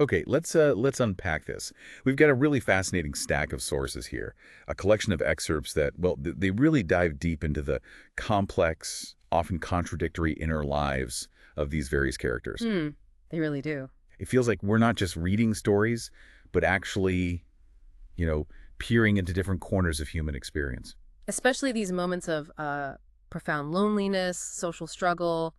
Okay, let's unpack this. We've got a really fascinating stack of sources here, a collection of excerpts that, well, they really dive deep into the complex, often contradictory inner lives of these various characters. Hmm, they really do. It feels like we're not just reading stories, but actually, you know, peering into different corners of human experience. Especially these moments of profound loneliness, social struggle,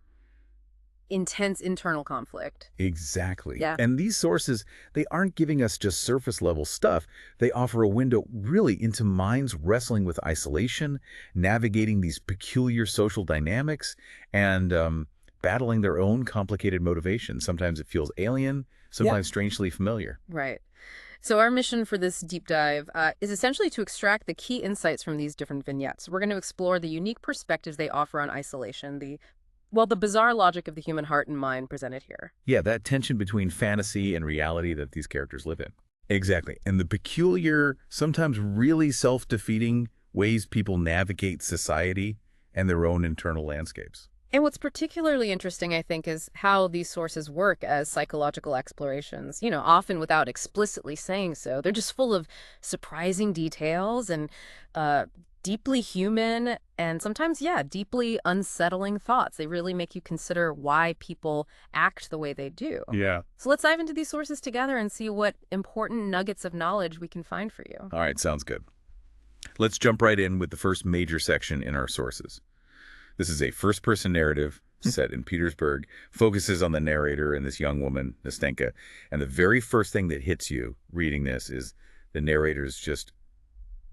intense internal conflict. Exactly. Yeah. And these sources, they aren't giving us just surface level stuff. They offer a window really into minds wrestling with isolation, navigating these peculiar social dynamics, and battling their own complicated motivations. Sometimes it feels alien, Yeah. sometimes strangely familiar. Right. So our mission for this deep dive is essentially to extract the key insights from these different vignettes. We're going to explore the unique perspectives they offer on isolation, the bizarre logic of the human heart and mind presented here. Yeah, that tension between fantasy and reality that these characters live in. Exactly. And the peculiar, sometimes really self-defeating ways people navigate society and their own internal landscapes. And what's particularly interesting, I think, is how these sources work as psychological explorations, often without explicitly saying so. They're just full of surprising details and deeply human and sometimes, yeah, deeply unsettling thoughts. They really make you consider why people act the way they do. Yeah. So let's dive into these sources together and see what important nuggets of knowledge we can find for you. All right, sounds good. Let's jump right in with the first major section in our sources. This is a first-person narrative set in Petersburg, focuses on the narrator and this young woman, Nastenka. And the very first thing that hits you reading this is the narrator's just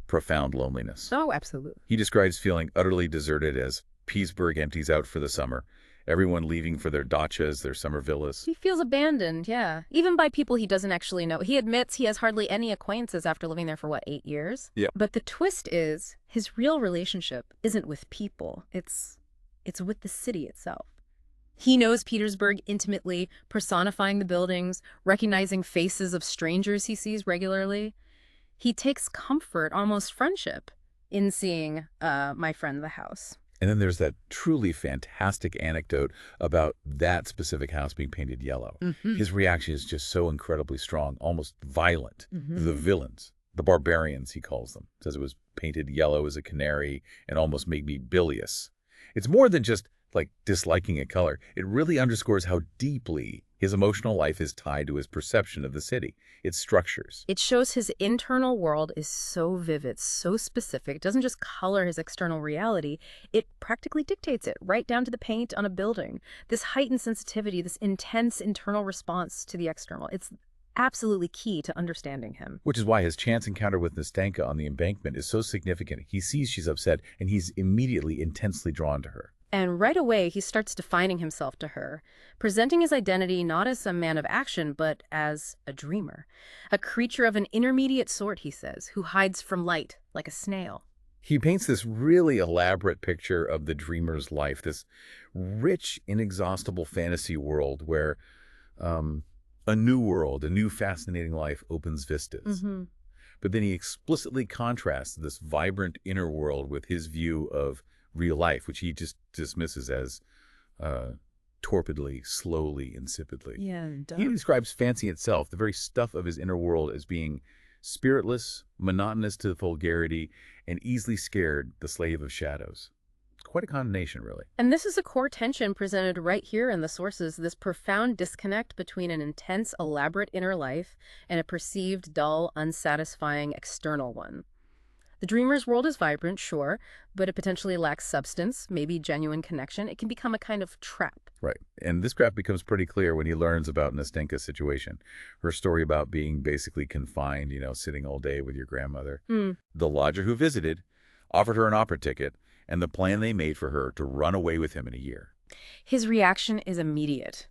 profound loneliness. Oh, absolutely. He describes feeling utterly deserted as Petersburg empties out for the summer, everyone leaving for their dachas, their summer villas. He feels abandoned, yeah. Even by people he doesn't actually know. He admits he has hardly any acquaintances after living there for, 8 years? Yeah. But the twist is, his real relationship isn't with people. It's with the city itself. He knows Petersburg intimately, personifying the buildings, recognizing faces of strangers he sees regularly. He takes comfort, almost friendship, in seeing my friend the house. And then there's that truly fantastic anecdote about that specific house being painted yellow. His reaction is just so incredibly strong, almost violent. The villains, the barbarians, he calls them, says it was painted yellow as a canary and almost made me bilious. It's more than just like disliking a color. It really underscores how deeply his emotional life is tied to his perception of the city, its structures. It shows his internal world is so vivid, so specific. It doesn't just color his external reality, it practically dictates it, right down to the paint on a building. This heightened sensitivity, this intense internal response to the external, it's absolutely key to understanding him. Which is why his chance encounter with Nastenka on the embankment is so significant. He sees she's upset, and he's immediately intensely drawn to her. And right away, he starts defining himself to her, presenting his identity not as a man of action, but as a dreamer. A creature of an intermediate sort, he says, who hides from light like a snail. He paints this really elaborate picture of the dreamer's life, this rich, inexhaustible fantasy world where a new world, a new fascinating life opens vistas. But then he explicitly contrasts this vibrant inner world with his view of real life, which he just dismisses as torpidly, slowly, insipidly. Yeah, He describes fancy itself, the very stuff of his inner world, as being spiritless, monotonous to vulgarity, and easily scared, the slave of shadows. It's quite a combination, really. And this is a core tension presented right here in the sources, this profound disconnect between an intense, elaborate inner life and a perceived, dull, unsatisfying external one. The dreamer's world is vibrant, sure, but it potentially lacks substance, maybe genuine connection. It can become a kind of trap. Right. And this graph becomes pretty clear when he learns about Nastenka's situation. Her story about being basically confined, sitting all day with your grandmother. The lodger who visited offered her an opera ticket and the plan they made for her to run away with him in a year. His reaction is immediate.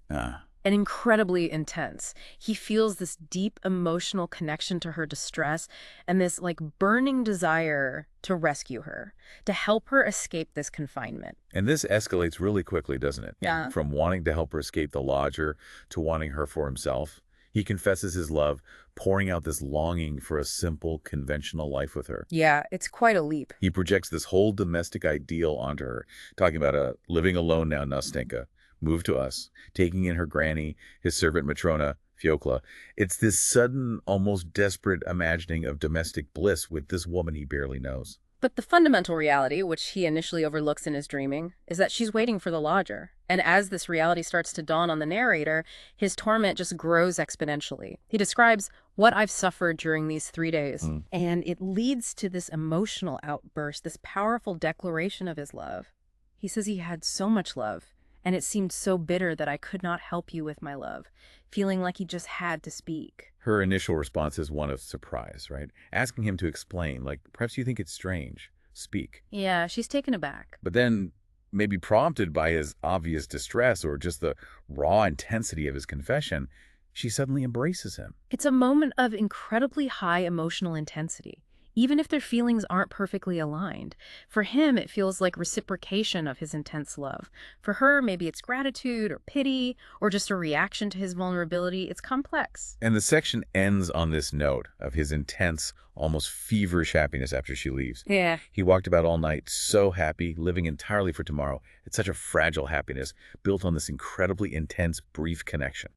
And incredibly intense. He feels this deep emotional connection to her distress and this burning desire to rescue her, to help her escape this confinement. And this escalates really quickly, doesn't it? Yeah. From wanting to help her escape the lodger to wanting her for himself. He confesses his love, pouring out this longing for a simple, conventional life with her. Yeah, it's quite a leap. He projects this whole domestic ideal onto her, talking about living alone now, Nastenka. Moved to us, taking in her granny, his servant Matrona, Fiocla. It's this sudden, almost desperate imagining of domestic bliss with this woman he barely knows. But the fundamental reality, which he initially overlooks in his dreaming, is that she's waiting for the lodger. And as this reality starts to dawn on the narrator, his torment just grows exponentially. He describes what I've suffered during these 3 days. And it leads to this emotional outburst, this powerful declaration of his love. He says he had so much love, and it seemed so bitter that I could not help you with my love, feeling like he just had to speak. Her initial response is one of surprise, right? Asking him to explain, like, perhaps you think it's strange. Speak. Yeah, she's taken aback. But then, maybe prompted by his obvious distress or just the raw intensity of his confession, she suddenly embraces him. It's a moment of incredibly high emotional intensity, even if their feelings aren't perfectly aligned. For him, it feels like reciprocation of his intense love. For her, maybe it's gratitude or pity or just a reaction to his vulnerability. It's complex. And the section ends on this note of his intense, almost feverish happiness after she leaves. Yeah. He walked about all night so happy, living entirely for tomorrow. It's such a fragile happiness built on this incredibly intense, brief connection.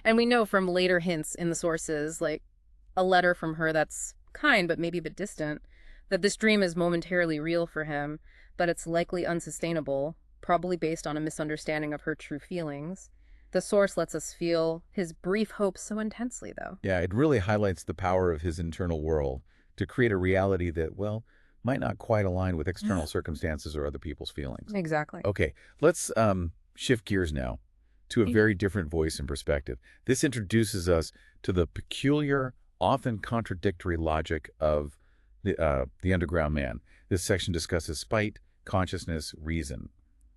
And we know from later hints in the sources, like a letter from her that's kind but maybe a bit distant, that this dream is momentarily real for him, but it's likely unsustainable, probably based on a misunderstanding of her true feelings. The source lets us feel his brief hopes so intensely, though. Yeah, it really highlights the power of his internal world to create a reality that, well, might not quite align with external circumstances or other people's feelings. Exactly. Okay, let's shift gears now to a very different voice and perspective. This introduces us to the peculiar, often contradictory logic of the underground man. This section discusses spite, consciousness, reason.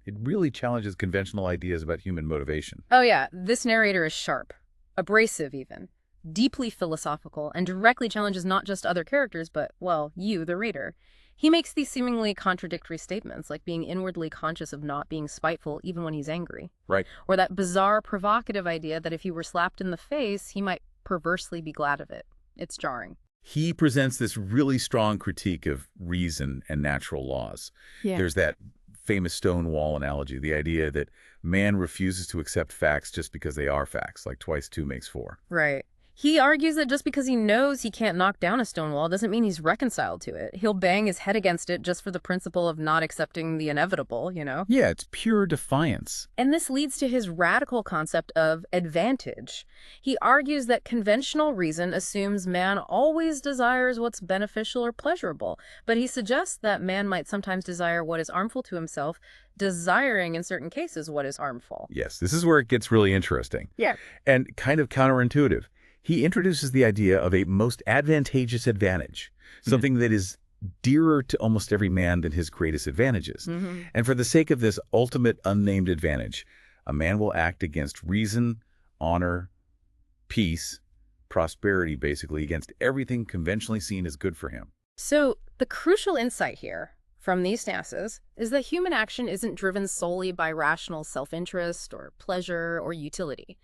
It really challenges conventional ideas about human motivation. Oh yeah, this narrator is sharp, abrasive even, deeply philosophical, and directly challenges not just other characters, but, well, you, the reader. He makes these seemingly contradictory statements, like being inwardly conscious of not being spiteful even when he's angry. Right. Or that bizarre, provocative idea that if he were slapped in the face, he might perversely be glad of it. It's jarring. He presents this really strong critique of reason and natural laws. Yeah. There's that famous stone wall analogy, the idea that man refuses to accept facts just because they are facts, like twice two makes four. Right. He argues that just because he knows he can't knock down a stone wall doesn't mean he's reconciled to it. He'll bang his head against it just for the principle of not accepting the inevitable, you know? Yeah, it's pure defiance. And this leads to his radical concept of advantage. He argues that conventional reason assumes man always desires what's beneficial or pleasurable, but he suggests that man might sometimes desire what is harmful to himself, desiring in certain cases what is harmful. Yes, this is where it gets really interesting. Yeah. And kind of counterintuitive. He introduces the idea of a most advantageous advantage, something that is dearer to almost every man than his greatest advantages. And for the sake of this ultimate unnamed advantage, a man will act against reason, honor, peace, prosperity, basically, against everything conventionally seen as good for him. So the crucial insight here from these stances is that human action isn't driven solely by rational self-interest or pleasure or utility.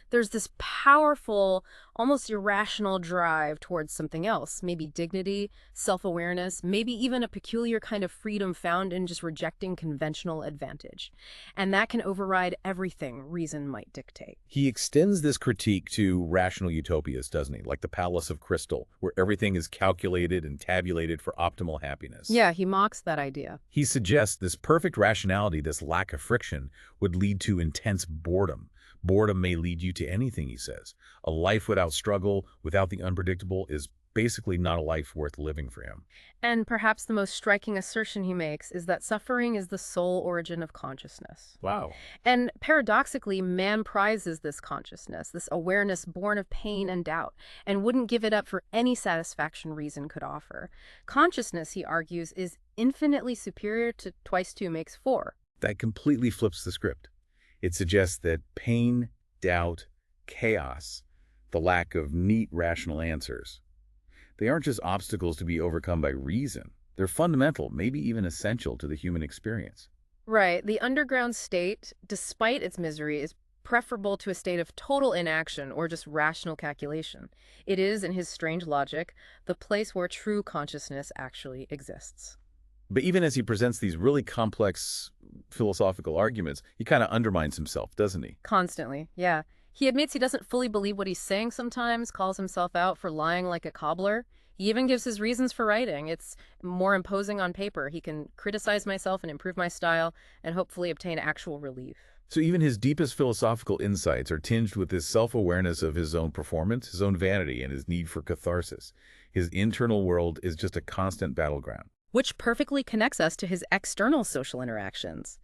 There's this powerful, almost irrational drive towards something else, maybe dignity, self-awareness, maybe even a peculiar kind of freedom found in just rejecting conventional advantage. And that can override everything reason might dictate. He extends this critique to rational utopias, doesn't he? Like the Palace of Crystal, where everything is calculated and tabulated for optimal happiness. Yeah, he mocks that idea. He suggests this perfect rationality, this lack of friction, would lead to intense boredom. Boredom may lead you to anything, he says. A life without struggle, without the unpredictable, is basically not a life worth living for him. And perhaps the most striking assertion he makes is that suffering is the sole origin of consciousness. Wow. And paradoxically, man prizes this consciousness, this awareness born of pain and doubt, and wouldn't give it up for any satisfaction reason could offer. Consciousness, he argues, is infinitely superior to twice two makes four. That completely flips the script. It suggests that pain, doubt, chaos, the lack of neat rational answers, they aren't just obstacles to be overcome by reason. They're fundamental, maybe even essential to the human experience. Right. The underground state, despite its misery, is preferable to a state of total inaction or just rational calculation. It is, in his strange logic, the place where true consciousness actually exists. But even as he presents these really complex philosophical arguments, he kind of undermines himself, doesn't he? Constantly, yeah. He admits he doesn't fully believe what he's saying sometimes, calls himself out for lying like a cobbler. He even gives his reasons for writing. It's more imposing on paper. He can criticize myself and improve my style and hopefully obtain actual relief. So even his deepest philosophical insights are tinged with this self-awareness of his own performance, his own vanity, and his need for catharsis. His internal world is just a constant battleground. Which perfectly connects us to his external social interactions.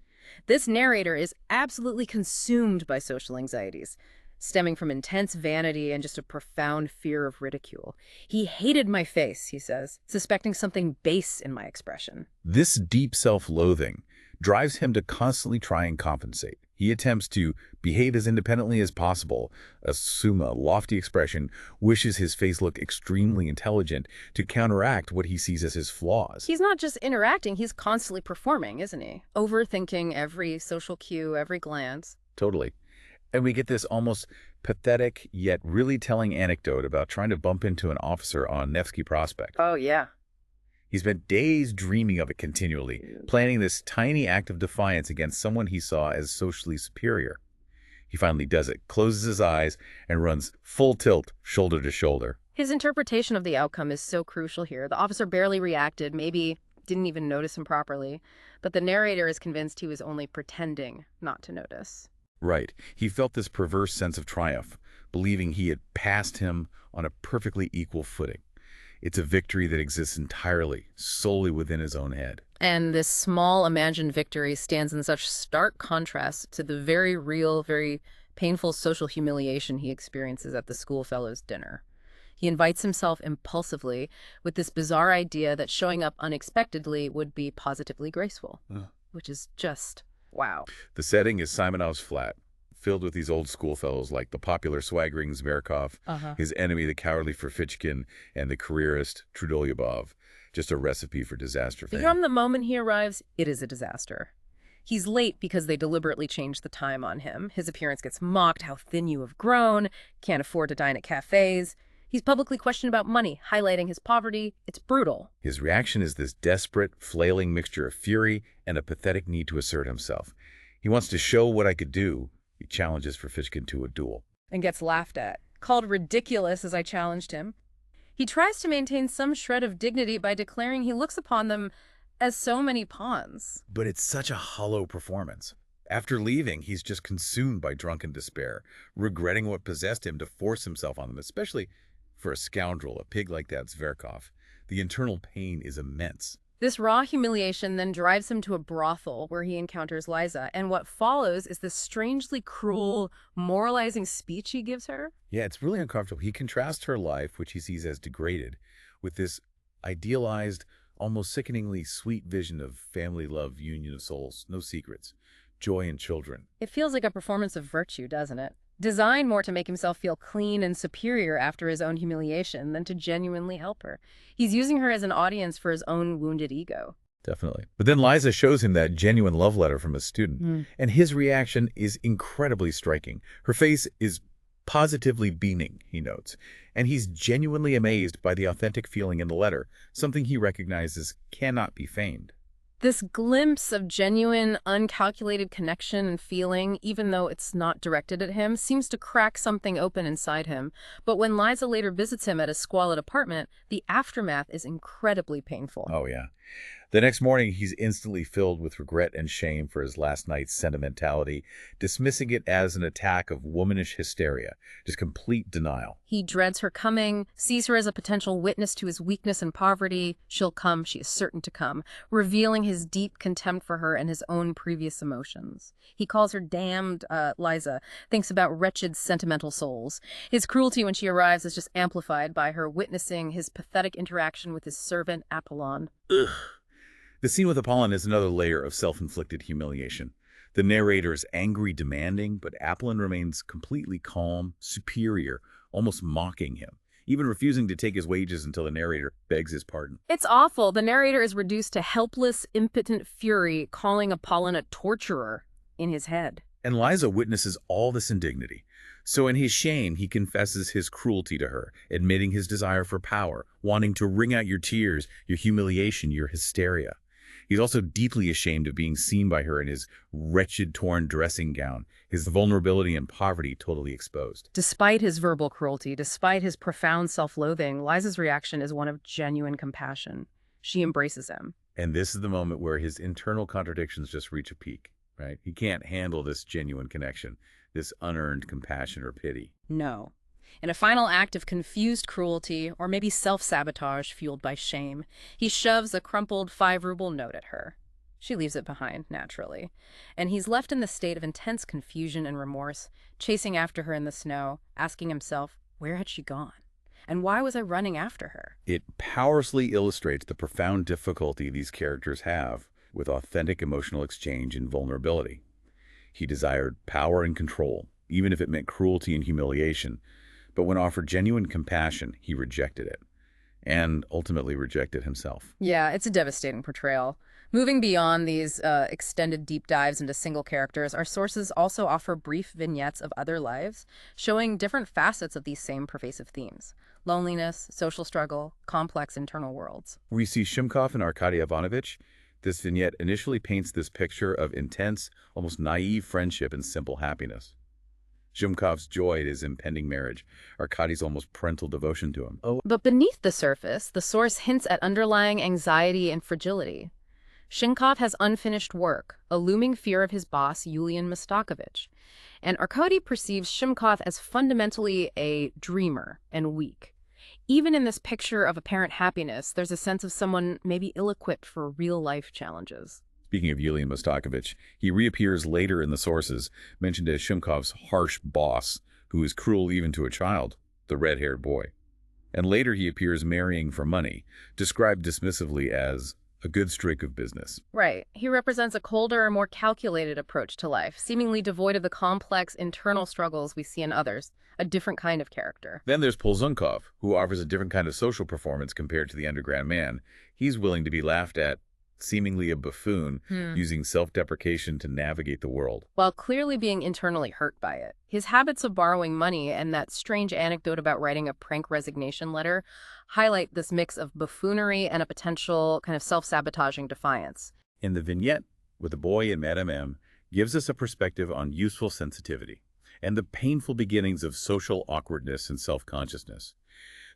This narrator is absolutely consumed by social anxieties, stemming from intense vanity and just a profound fear of ridicule. He hated my face, he says, suspecting something base in my expression. This deep self-loathing drives him to constantly try and compensate. He attempts to behave as independently as possible, assume a lofty expression, wishes his face looked extremely intelligent to counteract what he sees as his flaws. He's not just interacting, he's constantly performing, isn't he? Overthinking every social cue, every glance. Totally. And we get this almost pathetic yet really telling anecdote about trying to bump into an officer on Nevsky Prospect. Oh, yeah. He spent days dreaming of it continually, planning this tiny act of defiance against someone he saw as socially superior. He finally does it, closes his eyes, and runs full tilt, shoulder to shoulder. His interpretation of the outcome is so crucial here. The officer barely reacted, maybe didn't even notice him properly, but the narrator is convinced he was only pretending not to notice. Right. He felt this perverse sense of triumph, believing he had passed him on a perfectly equal footing. It's a victory that exists entirely, solely within his own head. And this small imagined victory stands in such stark contrast to the very real, very painful social humiliation he experiences at the schoolfellows' dinner. He invites himself impulsively with this bizarre idea that showing up unexpectedly would be positively graceful, which is just, wow. The setting is Simonov's flat, filled with these old schoolfellows like the popular swaggering Zverkov, his enemy the cowardly Ferfitchkin, and the careerist Trudolyubov. Just a recipe for disaster fame. From the moment he arrives, it is a disaster. He's late because they deliberately changed the time on him. His appearance gets mocked, how thin you have grown, can't afford to dine at cafes. He's publicly questioned about money, highlighting his poverty. It's brutal. His reaction is this desperate, flailing mixture of fury and a pathetic need to assert himself. He wants to show what I could do. He challenges Ferfitchkin to a duel. And gets laughed at, called ridiculous as I challenged him. He tries to maintain some shred of dignity by declaring he looks upon them as so many pawns. But it's such a hollow performance. After leaving, he's just consumed by drunken despair, regretting what possessed him to force himself on them, especially for a scoundrel, a pig like that Zverkov. The internal pain is immense. This raw humiliation then drives him to a brothel where he encounters Liza, and what follows is this strangely cruel, moralizing speech he gives her. Yeah, it's really uncomfortable. He contrasts her life, which he sees as degraded, with this idealized, almost sickeningly sweet vision of family love, union of souls, no secrets, joy in children. It feels like a performance of virtue, doesn't it? Designed more to make himself feel clean and superior after his own humiliation than to genuinely help her. He's using her as an audience for his own wounded ego. Definitely. But then Liza shows him that genuine love letter from a student, and his reaction is incredibly striking. Her face is positively beaming, he notes, and he's genuinely amazed by the authentic feeling in the letter, something he recognizes cannot be feigned. This glimpse of genuine, uncalculated connection and feeling, even though it's not directed at him, seems to crack something open inside him. But when Liza later visits him at his squalid apartment, the aftermath is incredibly painful. Oh, yeah. The next morning, he's instantly filled with regret and shame for his last night's sentimentality, dismissing it as an attack of womanish hysteria, just complete denial. He dreads her coming, sees her as a potential witness to his weakness and poverty. She'll come, she is certain to come, revealing his deep contempt for her and his own previous emotions. He calls her damned Liza, thinks about wretched, sentimental souls. His cruelty when she arrives is just amplified by her witnessing his pathetic interaction with his servant Apollon. Ugh. The scene with Apollon is another layer of self-inflicted humiliation. The narrator is angry, demanding, but Apollon remains completely calm, superior, almost mocking him, even refusing to take his wages until the narrator begs his pardon. It's awful. The narrator is reduced to helpless, impotent fury, calling Apollon a torturer in his head. And Liza witnesses all this indignity. So in his shame, he confesses his cruelty to her, admitting his desire for power, wanting to wring out your tears, your humiliation, your hysteria. He's also deeply ashamed of being seen by her in his wretched, torn dressing gown, his vulnerability and poverty totally exposed. Despite his verbal cruelty, despite his profound self-loathing, Liza's reaction is one of genuine compassion. She embraces him. And this is the moment where his internal contradictions just reach a peak, right? He can't handle this genuine connection, this unearned compassion or pity. No. In a final act of confused cruelty, or maybe self-sabotage fueled by shame, he shoves a crumpled 5-ruble note at her. She leaves it behind, naturally. And he's left in the state of intense confusion and remorse, chasing after her in the snow, asking himself, where had she gone? And why was I running after her? It powerfully illustrates the profound difficulty these characters have with authentic emotional exchange and vulnerability. He desired power and control, even if it meant cruelty and humiliation. But when offered genuine compassion, he rejected it, and ultimately rejected himself. Yeah, it's a devastating portrayal. Moving beyond these extended deep dives into single characters, our sources also offer brief vignettes of other lives, showing different facets of these same pervasive themes: loneliness, social struggle, complex internal worlds. We see Shimkov and Arkady Ivanovich. This vignette initially paints this picture of intense, almost naive friendship and simple happiness. Shimkov's joy at his impending marriage, Arkady's almost parental devotion to him. But beneath the surface, the source hints at underlying anxiety and fragility. Shimkov has unfinished work, a looming fear of his boss, Yulian Mastakovich. And Arkady perceives Shimkov as fundamentally a dreamer and weak. Even in this picture of apparent happiness, there's a sense of someone maybe ill-equipped for real-life challenges. Speaking of Yulian Mastakovich, he reappears later in the sources, mentioned as Shimkov's harsh boss, who is cruel even to a child, the red-haired boy. And later he appears marrying for money, described dismissively as a good streak of business. Right. He represents a colder, more calculated approach to life, seemingly devoid of the complex internal struggles we see in others, a different kind of character. Then there's Polzunkov, who offers a different kind of social performance compared to the underground man. He's willing to be laughed at, seemingly a buffoon, using self-deprecation to navigate the world, while clearly being internally hurt by it. His habits of borrowing money and that strange anecdote about writing a prank resignation letter highlight this mix of buffoonery and a potential kind of self-sabotaging defiance. In the vignette with the boy and Madame M gives us a perspective on useful sensitivity and the painful beginnings of social awkwardness and self-consciousness.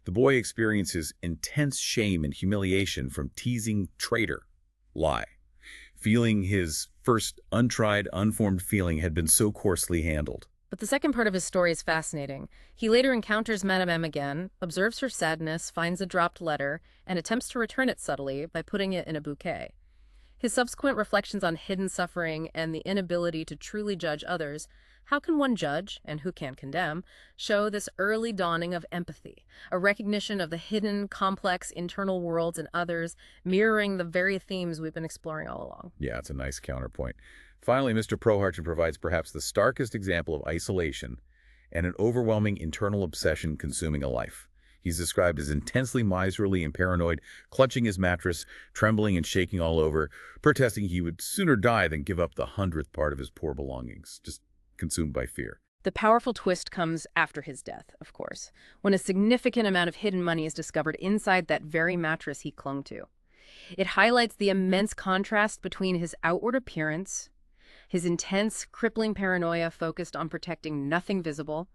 The boy experiences intense shame and humiliation from teasing traitor, lie, feeling his first untried, unformed feeling had been so coarsely handled. But the second part of his story is fascinating. He later encounters Madame M again, observes her sadness, finds a dropped letter, and attempts to return it subtly by putting it in a bouquet. His subsequent reflections on hidden suffering and the inability to truly judge others, how can one judge, and who can condemn, show this early dawning of empathy, a recognition of the hidden, complex internal worlds in others, mirroring the very themes we've been exploring all along. Yeah, it's a nice counterpoint. Finally, Mr. Proharchin provides perhaps the starkest example of isolation and an overwhelming internal obsession consuming a life. He's described as intensely miserly and paranoid, clutching his mattress, trembling and shaking all over, protesting he would sooner die than give up the 100th part of his poor belongings, just consumed by fear. The powerful twist comes after his death, of course, when a significant amount of hidden money is discovered inside that very mattress he clung to. It highlights the immense contrast between his outward appearance, his intense, crippling paranoia focused on protecting nothing visible,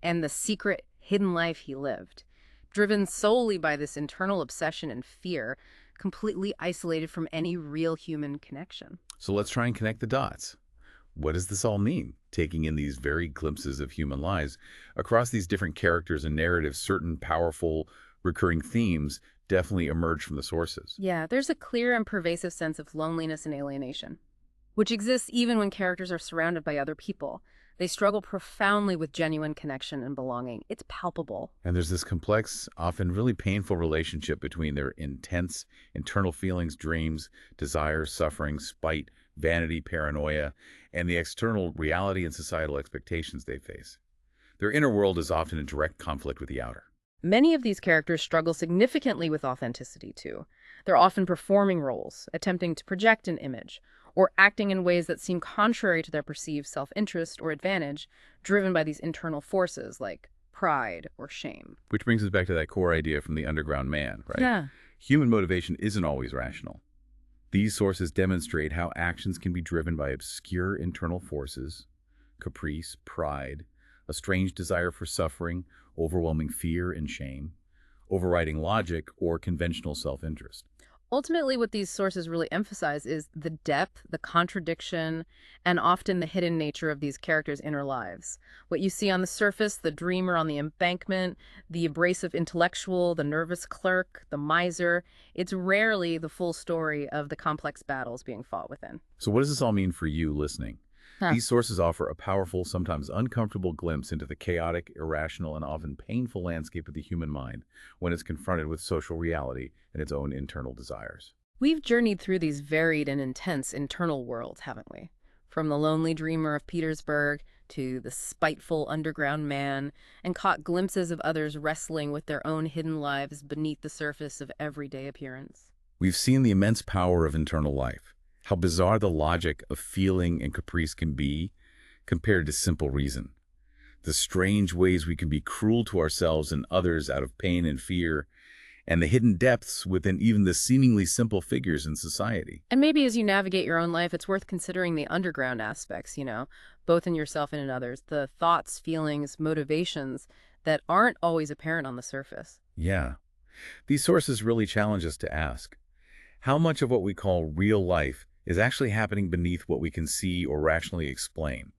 and the secret, hidden life he lived, driven solely by this internal obsession and fear, completely isolated from any real human connection. So let's try and connect the dots. What does this all mean? Taking in these very glimpses of human lives across these different characters and narratives, certain powerful recurring themes definitely emerge from the sources. Yeah, there's a clear and pervasive sense of loneliness and alienation, which exists even when characters are surrounded by other people. They struggle profoundly with genuine connection and belonging. It's palpable. And there's this complex, often really painful relationship between their intense internal feelings, dreams, desires, suffering, spite, vanity, paranoia, and the external reality and societal expectations they face. Their inner world is often in direct conflict with the outer. Many of these characters struggle significantly with authenticity, too. They're often performing roles, attempting to project an image, or acting in ways that seem contrary to their perceived self-interest or advantage, driven by these internal forces like pride or shame. Which brings us back to that core idea from the underground man, right? Yeah. Human motivation isn't always rational. These sources demonstrate how actions can be driven by obscure internal forces, caprice, pride, a strange desire for suffering, overwhelming fear and shame, overriding logic, or conventional self-interest. Ultimately, what these sources really emphasize is the depth, the contradiction, and often the hidden nature of these characters' inner lives. What you see on the surface, the dreamer on the embankment, the abrasive intellectual, the nervous clerk, the miser, it's rarely the full story of the complex battles being fought within. So what does this all mean for you listening? Huh. These sources offer a powerful, sometimes uncomfortable glimpse into the chaotic, irrational, and often painful landscape of the human mind when it's confronted with social reality and its own internal desires. We've journeyed through these varied and intense internal worlds, haven't we? From the lonely dreamer of Petersburg to the spiteful underground man, and caught glimpses of others wrestling with their own hidden lives beneath the surface of everyday appearance. We've seen the immense power of internal life, how bizarre the logic of feeling and caprice can be compared to simple reason, the strange ways we can be cruel to ourselves and others out of pain and fear, and the hidden depths within even the seemingly simple figures in society. And maybe as you navigate your own life, it's worth considering the underground aspects, both in yourself and in others, the thoughts, feelings, motivations that aren't always apparent on the surface. Yeah, these sources really challenge us to ask, how much of what we call real life is actually happening beneath what we can see or rationally explain?